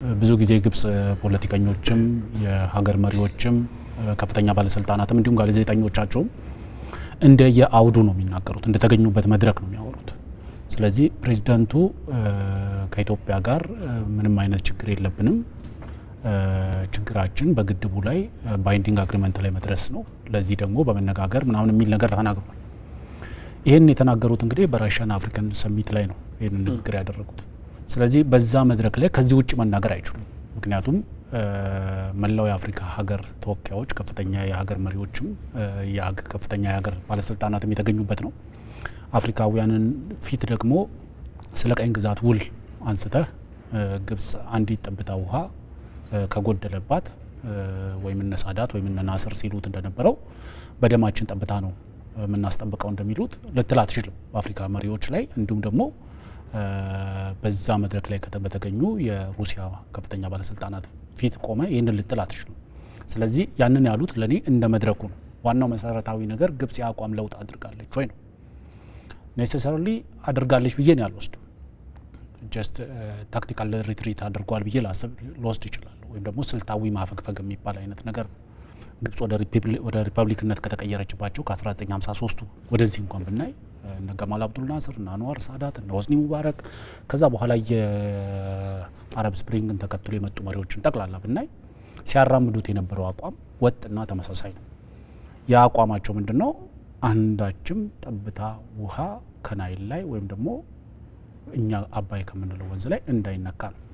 ብዙ ጊዜ ግብጽ ፖለቲከኞችም የሀገር መሪዎችም ከፍተኛ ባለስልጣናትም እንዲሁም ጋዜጠኞቻቸው እንደ የአውዱ ነው የሚናገሩት እንደተገኙበት መድረክ ነው የሚያወሩት። ስለዚህ ፕሬዝዳንቱ ከኢትዮጵያ ጋር ምንም አይነት ችግር የለብንም፣ ችግራችን በግድቡ ላይ ባይንዲንግ አግሪመንት ላይ መድረስ ነው፣ ለዚህ ደግሞ በመነጋገር ምናምን የሚል ነገር ተናግሯል። ይሄን የተናገሩት እንግዲህ በራሽያን አፍሪካን ሰሚት ላይ ነው ይሄን ንግግር ያደረጉት። ስለዚህ በዛ መድረክ ላይ ከዚህ ውጭ መናገር አይችሉም። ምክንያቱም መላው የአፍሪካ ሀገር ተወካዮች ከፍተኛ የሀገር መሪዎችም ከፍተኛ የሀገር ባለስልጣናትም የተገኙበት ነው። አፍሪካውያንን ፊት ደግሞ ስለ ቀኝ ግዛት ውል አንስተህ ግብጽ አንዲት ጠብታ ውሃ ከጎደለባት ወይም እነ ሳዳት ወይም እነ ናስር ሲሉት እንደነበረው በደማችን ጠብታ ነው የምናስጠብቀው እንደሚሉት ልትል አትችልም በአፍሪካ መሪዎች ላይ። እንዲሁም ደግሞ በዛ መድረክ ላይ በተገኙ የሩሲያ ከፍተኛ ባለስልጣናት ፊት ቆመ ይህንን ልትል አትችልም። ስለዚህ ያንን ያሉት ለኔ እንደ መድረኩ ነው። ዋናው መሰረታዊ ነገር ግብጽ የአቋም ለውጥ አድርጋለች ወይ ነው። ኔሴሰሪሊ አድርጋለች ብዬ ነው ያልወስደው። ጀስት ታክቲካል ሪትሪት አድርጓል ብዬ ልወስድ ይችላል። ወይም ደግሞ ስልታዊ ማፈግፈግ የሚባል አይነት ነገር ነው። ግብጽ ወደ ሪፐብሊክነት ከተቀየረችባቸው ከ1953 ወደዚህ እንኳን ብናይ እነ ገማል አብዱል ናስር እና አንዋር ሳዳት እና ሆስኒ ሙባረክ ከዛ በኋላ የአረብ ስፕሪንግን ተከትሎ የመጡ መሪዎችን ጠቅላላ ብናይ ሲያራምዱት የነበረው አቋም ወጥና ተመሳሳይ ነው። ያ አቋማቸው ምንድነው? አንዳችም ጠብታ ውሃ ከናይል ላይ ወይም ደግሞ እኛ አባይ ከምንለው ወንዝ ላይ እንዳይነካ ነው።